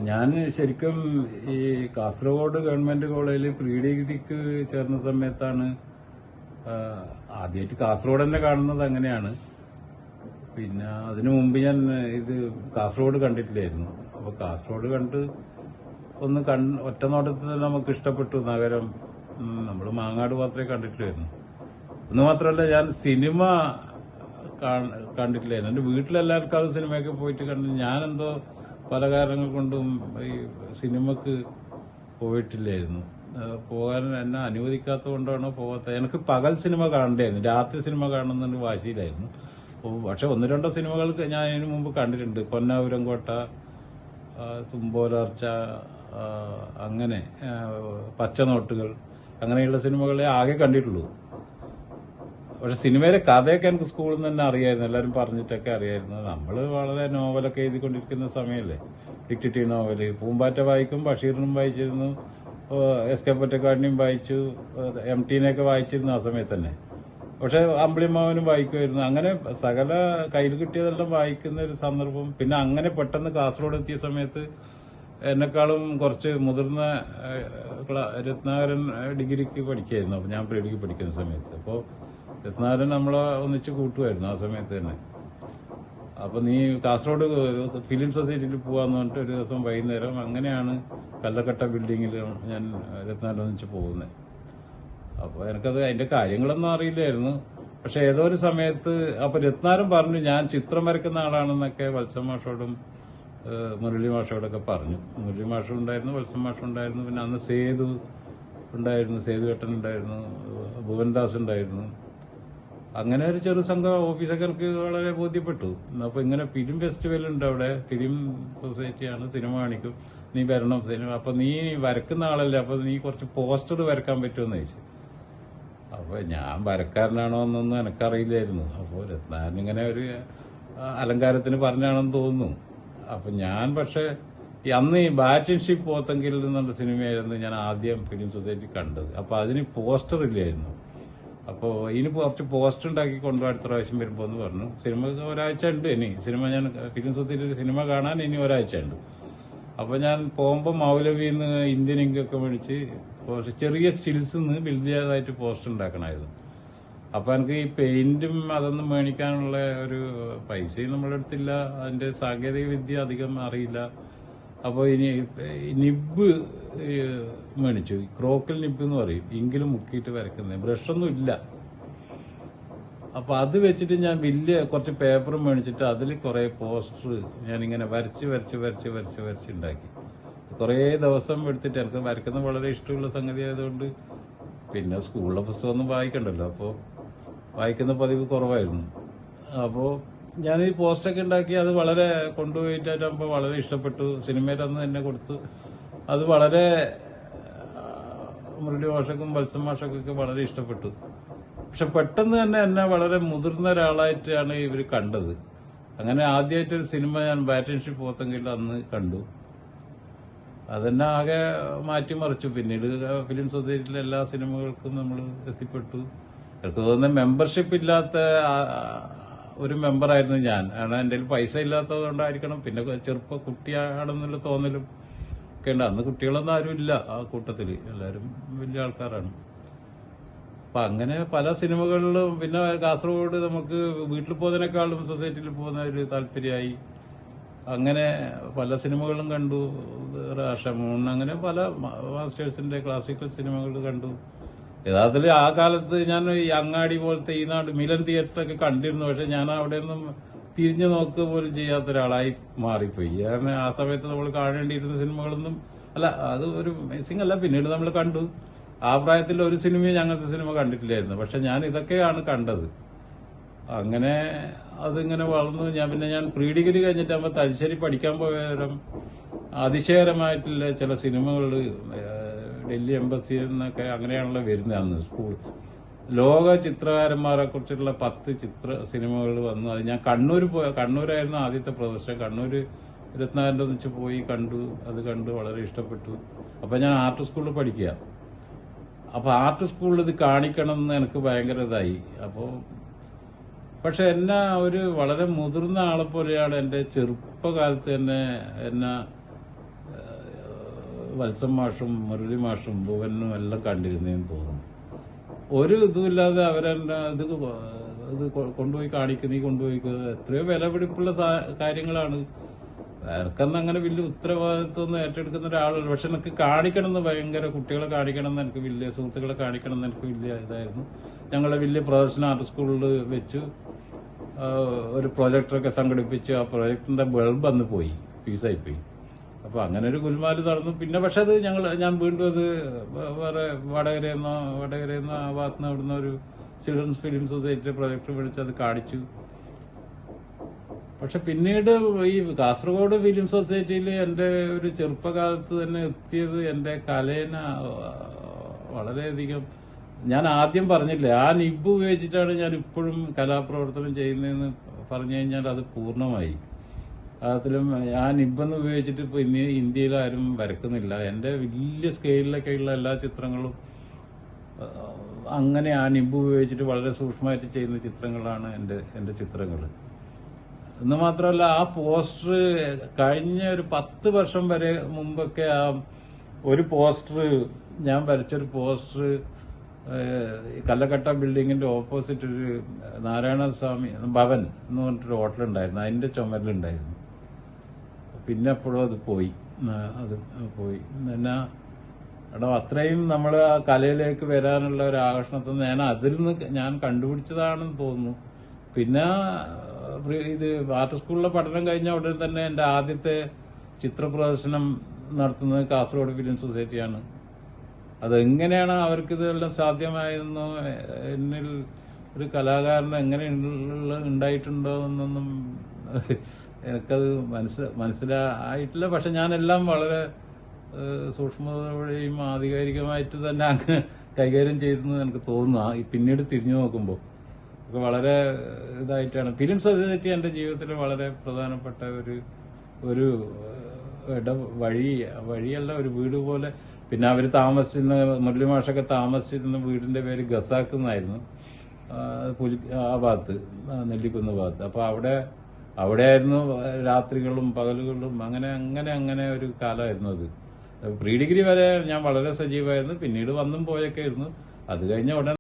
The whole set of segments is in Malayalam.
ഞാൻ ശരിക്കും ഈ കാസർഗോഡ് ഗവൺമെന്റ് കോളേജിൽ പ്രീ ഡിഗ്രിക്ക് ചേർന്ന സമയത്താണ് ആദ്യമായിട്ട് കാസർഗോഡ് തന്നെ കാണുന്നത്. അങ്ങനെയാണ്. പിന്നെ അതിനു മുമ്പ് ഞാൻ ഇത് കാസർഗോഡ് കണ്ടിട്ടില്ലായിരുന്നു. അപ്പൊ കാസർഗോഡ് കണ്ട് ഒന്ന് ഒറ്റ നോട്ടത്തിൽ തന്നെ നമുക്ക് ഇഷ്ടപ്പെട്ടു നഗരം. നമ്മൾ മാങ്ങാട് മാത്രമേ കണ്ടിട്ടില്ലായിരുന്നു. എന്ന് മാത്രമല്ല, ഞാൻ സിനിമ കണ്ടിട്ടില്ലായിരുന്നു. എന്റെ വീട്ടിലെല്ലാവർക്കും സിനിമയൊക്കെ പോയിട്ട് കണ്ടു. ഞാനെന്തോ പല കാരണങ്ങൾ കൊണ്ടും ഈ സിനിമക്ക് പോയിട്ടില്ലായിരുന്നു. പോകാൻ എന്നെ അനുവദിക്കാത്തത് കൊണ്ടാണോ പോകാത്തത്. എനിക്ക് പകൽ സിനിമ കാണണ്ടായിരുന്നു, രാത്രി സിനിമ കാണുന്നതിന് വാശിയിലായിരുന്നു. പക്ഷെ ഒന്ന് രണ്ടോ സിനിമകൾ ഞാൻ ഇതിനു മുമ്പ് കണ്ടിട്ടുണ്ട്. പൊന്നാപുരം കോട്ട, തുമ്പോലർച്ച, അങ്ങനെ പച്ചനോട്ടുകൾ, അങ്ങനെയുള്ള സിനിമകളെ ആകെ കണ്ടിട്ടുള്ളൂ. പക്ഷെ സിനിമയിലെ കഥയൊക്കെ എനിക്ക് സ്കൂളിൽ നിന്ന് തന്നെ അറിയായിരുന്നു. എല്ലാവരും പറഞ്ഞിട്ടൊക്കെ അറിയായിരുന്നു. നമ്മൾ വളരെ നോവലൊക്കെ എഴുതിക്കൊണ്ടിരിക്കുന്ന സമയമല്ലേ. ഡിക്റ്റേറ്റീവ് നോവല് പൂമ്പാറ്റ വായിക്കും, ബഷീറിനും വായിച്ചിരുന്നു, എസ് കെ പൊറ്റക്കാടിനെയും വായിച്ചു, MT-നെയൊക്കെ വായിച്ചിരുന്നു ആ സമയത്ത് തന്നെ. പക്ഷെ അമ്പിളിമാവനും വായിക്കുമായിരുന്നു. അങ്ങനെ സകല കയ്യിൽ കിട്ടിയതെല്ലാം വായിക്കുന്ന ഒരു സന്ദർഭം. പിന്നെ അങ്ങനെ പെട്ടെന്ന് കാസർഗോഡ് എത്തിയ സമയത്ത് എന്നെക്കാളും കുറച്ച് മുതിർന്ന രത്നാകരൻ ഡിഗ്രിക്ക് പഠിക്കായിരുന്നു. അപ്പൊ ഞാൻ പ്രീ ഡിഗ്രി പഠിക്കുന്ന സമയത്ത്. അപ്പോൾ രത്നാകരൻ നമ്മളെ ഒന്നിച്ച് കൂട്ടുമായിരുന്നു ആ സമയത്ത് തന്നെ. അപ്പൊ നീ കാസർഗോഡ് ഫിലിം സൊസൈറ്റിയിൽ പോവാന്ന് പറഞ്ഞിട്ട് ഒരു ദിവസം വൈകുന്നേരം, അങ്ങനെയാണ് കല്ലക്കട്ട ബിൽഡിങ്ങിൽ ഞാൻ രത്നാകരൻ ഒന്നിച്ച് പോകുന്നത്. അപ്പൊ എനിക്കത് അതിന്റെ കാര്യങ്ങളൊന്നും അറിയില്ലായിരുന്നു. പക്ഷെ ഏതോ ഒരു സമയത്ത് അപ്പൊ രത്നാകരൻ പറഞ്ഞു ഞാൻ ചിത്രം വരയ്ക്കുന്ന ആളാണെന്നൊക്കെ വത്സം മാഷോടും മുരളി മാഷോടൊക്കെ പറഞ്ഞു. മുരളി മാഷും ഉണ്ടായിരുന്നു, വത്സം മാഷും ഉണ്ടായിരുന്നു. പിന്നെ അന്ന് സേതു ഉണ്ടായിരുന്നു, സേതുവേട്ടൻ ഉണ്ടായിരുന്നു, ഭുവൻദാസ് ഉണ്ടായിരുന്നു. അങ്ങനെ ഒരു ചെറു സംഘം ഓഫീസൊക്കെ എനിക്ക് വളരെ ബോധ്യപ്പെട്ടു. അപ്പൊ ഇങ്ങനെ ഫിലിം ഫെസ്റ്റിവൽ ഉണ്ട് അവിടെ, ഫിലിം സൊസൈറ്റിയാണ്, സിനിമ കാണിക്കും, നീ വരണം സിനിമ. അപ്പൊ നീ വരക്കുന്ന ആളല്ലേ, അപ്പൊ നീ കുറച്ച് പോസ്റ്റർ വരക്കാൻ പറ്റുമെന്ന് ചോദിച്ചു. അപ്പൊ ഞാൻ വരക്കാരനാണോ എന്നൊന്നും എനിക്കറിയില്ലായിരുന്നു. അപ്പോൾ രത്നാകരൻ ഇങ്ങനെ ഒരു അലങ്കാരത്തിന് പറഞ്ഞാണെന്ന് തോന്നുന്നു. അപ്പൊ ഞാൻ പക്ഷെ അന്ന് ഈ ബാറ്റൻഷിപ്പ് പോത്തെങ്കിൽ എന്നുള്ള സിനിമയായിരുന്നു ഞാൻ ആദ്യം ഫിലിം സൊസൈറ്റി കണ്ടത്. അപ്പൊ അതിന് പോസ്റ്റർ ഇല്ലായിരുന്നു. അപ്പോൾ ഇനി കുറച്ച് പോസ്റ്റർ ഉണ്ടാക്കി കൊണ്ടുപോയി അടുത്ത പ്രാവശ്യം വരുമ്പോൾ എന്ന് പറഞ്ഞു. സിനിമ ഒരാഴ്ച ഉണ്ട് ഇനി. സിനിമ ഞാൻ ഫിലിം സൊസൈറ്റിയിൽ സിനിമ കാണാൻ ഇനി ഒരാഴ്ച ഉണ്ട്. അപ്പൊ ഞാൻ പോകുമ്പോൾ മൗലവിന്ന് ഇന്ത്യൻ ഇങ്കൊക്കെ മേടിച്ച് ചെറിയ സ്റ്റിൽസ് നിന്ന് വലിയതായിട്ട് പോസ്റ്റർ ഉണ്ടാക്കണമായിരുന്നു. അപ്പൊ എനിക്ക് ഈ പെയിന്റും അതൊന്നും മേടിക്കാനുള്ള ഒരു പൈസയും നമ്മുടെ അടുത്തില്ല. അതിന്റെ സാങ്കേതിക വിദ്യ അധികം അറിയില്ല. അപ്പോൾ ഇനി നിബ് മേടിച്ചു, ക്രോക്കൽ നിബ് എന്ന് പറയും, ഇങ്കിലും മുക്കിയിട്ട് വരക്കുന്നത്. ബ്രഷൊന്നും ഇല്ല. അപ്പൊ അത് വെച്ചിട്ട് ഞാൻ വലിയ കുറച്ച് പേപ്പറും മേടിച്ചിട്ട് അതിൽ കുറെ പോസ്റ്റർ ഞാനിങ്ങനെ വരച്ച് ഉണ്ടാക്കി. കുറേ ദിവസം എടുത്തിട്ട്, എനിക്ക് വരക്കുന്നത് വളരെ ഇഷ്ടമുള്ള സംഗതി ആയതുകൊണ്ട് പിന്നെ സ്കൂളിലെ പുസ്തകമൊന്നും വായിക്കണ്ടല്ലോ, അപ്പോൾ വായിക്കുന്ന പതിവ് കുറവായിരുന്നു. അപ്പോൾ ഞാൻ ഈ പോസ്റ്ററൊക്കെ ഉണ്ടാക്കി അത് വളരെ കൊണ്ടുപോയിട്ടാകുമ്പോൾ വളരെ ഇഷ്ടപ്പെട്ടു. സിനിമയിൽ അന്ന് തന്നെ കൊടുത്തു. അത് വളരെ മുരളി മാഷക്കും വത്സം മാഷക്കൊക്കെ വളരെ ഇഷ്ടപ്പെട്ടു. പക്ഷെ പെട്ടെന്ന് തന്നെ എന്നെ വളരെ മുതിർന്ന ഒരാളായിട്ടാണ് ഇവർ കണ്ടത്. അങ്ങനെ ആദ്യമായിട്ടൊരു സിനിമ ഞാൻ ബാറ്റൻഷിപ്പ് പോത്തെങ്കിൽ അന്ന് കണ്ടു. അതെന്നെ ആകെ മാറ്റിമറിച്ചു. പിന്നീട് ഫിലിം സൊസൈറ്റിയിലെ എല്ലാ സിനിമകൾക്കും നമ്മൾ എത്തിപ്പെട്ടു. എനിക്ക് തോന്നുന്നത് മെമ്പർഷിപ്പ് ഇല്ലാത്ത ഒരു മെമ്പറായിരുന്നു ഞാൻ. കാരണം എൻ്റെ കയ്യിൽ പൈസ ഇല്ലാത്തത് കൊണ്ടായിരിക്കണം. പിന്നെ ചെറുപ്പ കുട്ടിയാണെന്നുള്ള തോന്നലും ഒക്കെ ഉണ്ട്. അന്ന് കുട്ടികളൊന്നും ആരും ഇല്ല ആ കൂട്ടത്തിൽ, എല്ലാവരും വലിയ ആൾക്കാരാണ്. അപ്പൊ അങ്ങനെ പല സിനിമകളിലും, പിന്നെ കാസർഗോഡ് നമുക്ക് വീട്ടിൽ പോകുന്നതിനേക്കാളും സൊസൈറ്റിയിൽ പോകുന്ന ഒരു താല്പര്യമായി. അങ്ങനെ പല സിനിമകളും കണ്ടു. റാഷമൂൺ, അങ്ങനെ പല മാസ്റ്റേഴ്സിന്റെ ക്ലാസിക്കൽ സിനിമകൾ കണ്ടു. യഥാർത്ഥത്തിൽ ആ കാലത്ത് ഞാൻ ഈ അങ്ങാടി പോലത്തെ ഈ നാട് മിലൻ തിയേറ്ററൊക്കെ കണ്ടിരുന്നു. പക്ഷെ ഞാൻ അവിടെ ഒന്നും തിരിഞ്ഞു നോക്കുക പോലും ചെയ്യാത്ത ഒരാളായി മാറിപ്പോയി. കാരണം ആ സമയത്ത് നമ്മൾ കാണേണ്ടിയിരുന്ന സിനിമകളൊന്നും അല്ല, അത് ഒരു മിസ്സിംഗ് അല്ല. പിന്നീട് നമ്മൾ കണ്ടു. ആ പ്രായത്തിൽ ഒരു സിനിമയും ഞങ്ങൾക്ക് സിനിമ കണ്ടിട്ടില്ലായിരുന്നു. പക്ഷെ ഞാൻ ഇതൊക്കെയാണ് കണ്ടത്. അങ്ങനെ അതിങ്ങനെ വളർന്നു. ഞാൻ പ്രീ ഡിഗ്രി കഴിഞ്ഞിട്ടാകുമ്പോൾ തലശ്ശേരി പഠിക്കാൻ പോയ നേരം അതിശയകരമായിട്ടുള്ള ചില സിനിമകൾ ഡൽഹി എംബസി എന്നൊക്കെ അങ്ങനെയാണല്ലോ വരുന്നത് അന്ന് സ്കൂൾ. ലോക ചിത്രകാരന്മാരെ കുറിച്ചുള്ള 10 സിനിമകൾ വന്നു. അത് ഞാൻ കണ്ണൂരായിരുന്നു ആദ്യത്തെ പ്രദർശനം. കണ്ണൂര് രത്നാകരന്റെ ഒന്നിച്ച് പോയി കണ്ടു. അത് കണ്ടു വളരെ ഇഷ്ടപ്പെട്ടു. അപ്പൊ ഞാൻ ആർട്ട് സ്കൂളിൽ പഠിക്കുക. അപ്പൊ ആർട്ട് സ്കൂളിൽ ഇത് കാണിക്കണം എന്ന് എനിക്ക് ഭയങ്കര ഇതായി. അപ്പോൾ പക്ഷെ എന്നെ ഒരു വളരെ മുതിർന്ന ആളെ പോലെയാണ് എൻ്റെ ചെറുപ്പകാലത്ത് തന്നെ എന്നെ വത്സം മാഷും മുരളി മാഷും ഭുവനും എല്ലാം കണ്ടിരുന്നേന്ന് തോന്നുന്നു. ഒരു ഇതുമില്ലാതെ അവരെന്നെ ഇത് കൊണ്ടുപോയി കാണിക്കുന്ന എത്രയോ വിലപിടിപ്പുള്ള കാര്യങ്ങളാണ്. എനിക്കന്ന് അങ്ങനെ വലിയ ഉത്തരവാദിത്വമൊന്നും ഏറ്റെടുക്കുന്ന ഒരാളല്ല. പക്ഷെ എനിക്ക് കാണിക്കണം എന്ന് ഭയങ്കര, കുട്ടികളെ കാണിക്കണം എന്ന് എനിക്ക് വലിയ, സുഹൃത്തുക്കളെ കാണിക്കണം എന്ന് എനിക്ക് വലിയ ഇതായിരുന്നു. ഞങ്ങളെ വലിയ പ്രൊഫഷണൽ ആർട്ട് സ്കൂളിൽ വെച്ച് ഒരു പ്രൊജക്ടറൊക്കെ സംഘടിപ്പിച്ച് ആ പ്രൊജക്ടിന്റെ ബൾബ് അന്ന് പോയി, പീസായിപ്പോയി. അപ്പൊ അങ്ങനെ ഒരു ഗുൽമാല് നടന്നു. പിന്നെ പക്ഷെ അത് ഞാൻ വീണ്ടും അത് വേറെ വടകരയെന്നോ ആ ഭാഗത്തുനിന്ന് അവിടുന്ന് ഒരു ചിൽഡ്രൻസ് ഫിലിം സൊസൈറ്റി പ്രൊജക്ടർ വിളിച്ച് അത് കാണിച്ചു. പക്ഷെ പിന്നീട് ഈ കാസർഗോഡ് ഫിലിം സൊസൈറ്റിയിൽ എന്റെ ഒരു ചെറുപ്പകാലത്ത് തന്നെ എത്തിയത് എന്റെ കലേനെ വളരെയധികം, ഞാൻ ആദ്യം പറഞ്ഞില്ലേ, ആ നിബ് ഉപയോഗിച്ചിട്ടാണ് ഞാൻ ഇപ്പോഴും കലാപ്രവർത്തനം ചെയ്യുന്നതെന്ന് പറഞ്ഞു കഴിഞ്ഞാൽ അത് പൂർണ്ണമായി. അതിലും ആ നിബെന്ന് ഉപയോഗിച്ചിട്ട് ഇപ്പൊ ഇന്ത്യയിൽ ആരും വരക്കുന്നില്ല. എന്റെ വലിയ സ്കെയിലിലൊക്കെയുള്ള എല്ലാ ചിത്രങ്ങളും അങ്ങനെ ആ നിബ് ഉപയോഗിച്ചിട്ട് വളരെ സൂക്ഷ്മമായിട്ട് ചെയ്യുന്ന ചിത്രങ്ങളാണ് എന്റെ ചിത്രങ്ങൾ. എന്ന് മാത്രമല്ല, ആ പോസ്റ്റർ കഴിഞ്ഞ ഒരു 10 വർഷം വരെ മുമ്പൊക്കെ ആ ഒരു പോസ്റ്റർ, ഞാൻ വരച്ചൊരു പോസ്റ്റർ കല്ലക്കട്ട ബിൽഡിങ്ങിന്റെ ഓപ്പോസിറ്റ് ഒരു നാരായണസ്വാമി ഭവൻ എന്ന് പറഞ്ഞിട്ടൊരു ഹോട്ടലുണ്ടായിരുന്നു, അതിന്റെ ചുമരിലുണ്ടായിരുന്നു. പിന്നെ എപ്പോഴും അത് പോയി. പിന്നെ എടാ, അത്രയും നമ്മൾ ആ കലയിലേക്ക് വരാനുള്ള ഒരു ആകർഷണത്തിൽ ഞാൻ കണ്ടുപിടിച്ചതാണെന്ന് തോന്നുന്നു. പിന്നെ ഇത് ആർട്ട് സ്കൂളിലെ പഠനം കഴിഞ്ഞ ഉടനെ തന്നെ എന്റെ ആദ്യത്തെ ചിത്ര പ്രദർശനം നടത്തുന്നത് കാസർഗോഡ് ഫിലിം സൊസൈറ്റിയാണ്. അതെങ്ങനെയാണ് അവർക്ക് ഇതെല്ലാം സാധ്യമായെന്നോ, എന്നിൽ ഒരു കലാകാരന് എങ്ങനെ ഉണ്ടായിട്ടുണ്ടോ എന്നൊന്നും എനിക്കത് മനസ്സിലായിട്ടില്ല. പക്ഷെ ഞാനെല്ലാം വളരെ സൂക്ഷ്മതയോടെയും ആധികാരികമായിട്ട് തന്നെ അങ്ങ് കൈകാര്യം ചെയ്തെന്ന് എനിക്ക് തോന്നുന്നു. പിന്നീട് തിരിഞ്ഞു നോക്കുമ്പോൾ വളരെ ഇതായിട്ടാണ് ഫിലിം സൊസൈറ്റി എന്റെ ജീവിതത്തിൽ വളരെ പ്രധാനപ്പെട്ട ഒരു വഴിയല്ല, ഒരു വീട് പോലെ. പിന്നെ അവര് താമസിച്ചിരുന്ന, മുരളി മാഷൊക്കെ താമസിച്ചിരുന്ന വീടിന്റെ പേര് ഗസാക്ക് എന്നായിരുന്നു, ആ ഭാഗത്ത്, നെല്ലിക്കുന്ന് ഭാഗത്ത്. അപ്പൊ അവിടെയായിരുന്നു രാത്രികളും പകലുകളും, അങ്ങനെ ഒരു കാലമായിരുന്നു അത്. പ്രീ ഡിഗ്രി വരെ ഞാൻ വളരെ സജീവമായിരുന്നു. പിന്നീട് വന്നും പോയൊക്കെ ആയിരുന്നു. അത് കഴിഞ്ഞ ഉടനെ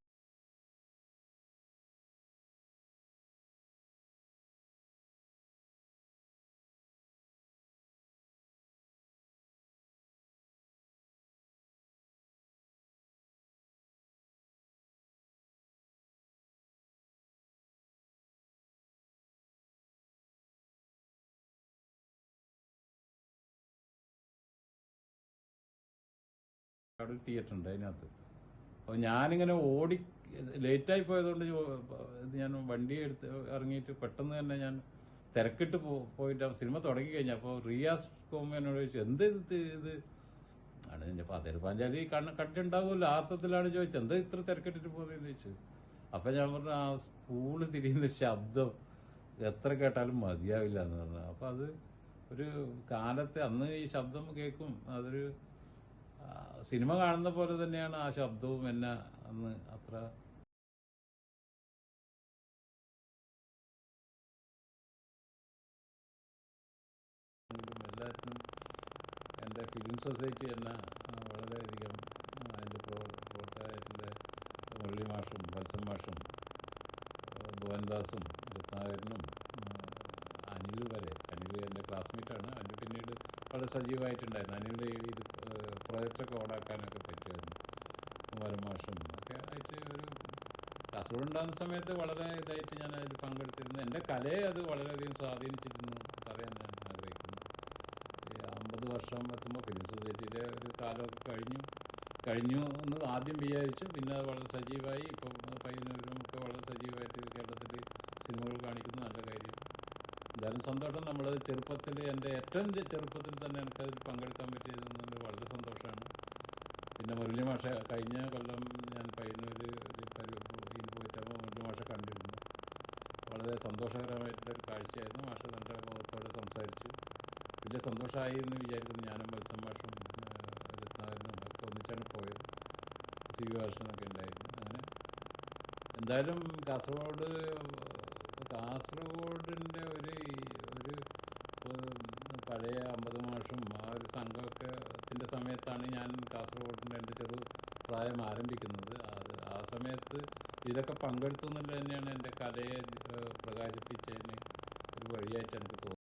അവിടെ ഒരു തിയേറ്റർ ഉണ്ട്, അതിനകത്ത്. അപ്പോൾ ഞാനിങ്ങനെ ലേറ്റായി പോയതുകൊണ്ട് ഞാൻ വണ്ടി എടുത്ത് ഇറങ്ങിയിട്ട് പെട്ടെന്ന് തന്നെ ഞാൻ തിരക്കിട്ട് പോയിട്ട് സിനിമ തുടങ്ങി കഴിഞ്ഞു. അപ്പോൾ റിയാസ് കോമനോട് ചോദിച്ചു, എന്ത് ഇത് ആണ് എൻ്റെ ഫാദർ പാഞ്ചാലി കണ്ടിട്ടുണ്ടാവുമല്ലോ, ആർത്ഥത്തിലാണ് ചോദിച്ചത്, എന്താ ഇത്ര തിരക്കിട്ടിട്ട് പോകുന്നതെന്ന് ചോദിച്ചു. അപ്പം ഞാൻ പറഞ്ഞു, ആ സ്പൂള് തിരിയുന്ന ശബ്ദം എത്ര കേട്ടാലും മതിയാവില്ല എന്ന് പറഞ്ഞു. അപ്പം അത് ഒരു കാലത്തെ, അന്ന് ഈ ശബ്ദം കേൾക്കും, അതൊരു സിനിമ കാണുന്ന പോലെ തന്നെയാണ് ആ ശബ്ദവും എന്നെ അന്ന് അത്ര എല്ലാത്തിനും എൻ്റെ ഫിലിം സൊസൈറ്റി എന്നെ വളരെയധികം അതിൻ്റെ പ്രവർത്തകരായിട്ടുള്ള മുരളി മാഷും വത്സം മാഷും ഭുവൻദാസും രത്നാകരനും അനിൽ എൻ്റെ ക്ലാസ്മേറ്റാണ്. അനിൽ പിന്നീട് വളരെ സജീവമായിട്ടുണ്ടായിരുന്നു. അനിലിൻ്റെ ഇത് പ്രൊജക്റ്റൊക്കെ ഓണാക്കാനൊക്കെ പറ്റുമായിരുന്നു. കുമാരമാഷും ഒക്കെ ആയിട്ട് കാസർഗോഡ് ഉണ്ടാകുന്ന സമയത്ത് വളരെ ഇതായിട്ട് ഞാൻ അതിൽ പങ്കെടുത്തിരുന്നു. എൻ്റെ കലയെ അത് വളരെയധികം സ്വാധീനിച്ചിരുന്നു പറയാൻ ഞാൻ ആഗ്രഹിക്കുന്നു. ഈ 50 വർഷം എത്തുമ്പോൾ ഫിലിം സൊസൈറ്റിയിലെ ഒരു കാലമൊക്കെ കഴിഞ്ഞു എന്ന് ആദ്യം വിചാരിച്ചു. പിന്നെ അത് വളരെ സജീവമായി. ഇപ്പം പയ്യന്നൂരും ഒക്കെ വളരെ സജീവമായിട്ട് കേരളത്തിൽ സിനിമകൾ കാണിക്കുന്നു, നല്ല കാര്യം. എന്തായാലും സന്തോഷം. നമ്മൾ ചെറുപ്പത്തിൽ, എൻ്റെ ഏറ്റവും ചെറുപ്പത്തിൽ തന്നെ എനിക്കതിൽ പങ്കെടുക്കാൻ പറ്റിയതെന്നത് വളരെ സന്തോഷമാണ്. പിന്നെ മുരളി മാഷ കഴിഞ്ഞ കൊല്ലം ഞാൻ പയ്യന്നൂർ ഇതിൽ പോയിട്ടപ്പോൾ മുരളി മാഷ കണ്ടിരുന്നു. വളരെ സന്തോഷകരമായിട്ടുള്ളൊരു കാഴ്ചയായിരുന്നു. മാഷ നല്ല മുഖത്തോടെ സംസാരിച്ചു. വലിയ സന്തോഷമായി എന്ന് വിചാരിക്കുന്നു. ഞാനും വത്സം മാഷും രത്നാകരനും ഒക്കെ ഒന്നിച്ചാണ് പോയത്. സി വി ഭാഷനൊക്കെ ഉണ്ടായിരുന്നു. അങ്ങനെ എന്തായാലും കാസർഗോഡിൻ്റെ ഒരു പഴയ 50 മാഷും ആ ഒരു സംഘമൊക്കെ സമയത്ത് അഭിപ്രായം ആരംഭിക്കുന്നത്. അത് ആ സമയത്ത് ഇതിലൊക്കെ പങ്കെടുത്തു എന്നുള്ളത് തന്നെയാണ് എൻ്റെ കലയെ പ്രകാശിപ്പിച്ചതിന് ഒരു വഴിയായിട്ട് എനിക്ക് തോന്നുന്നത്.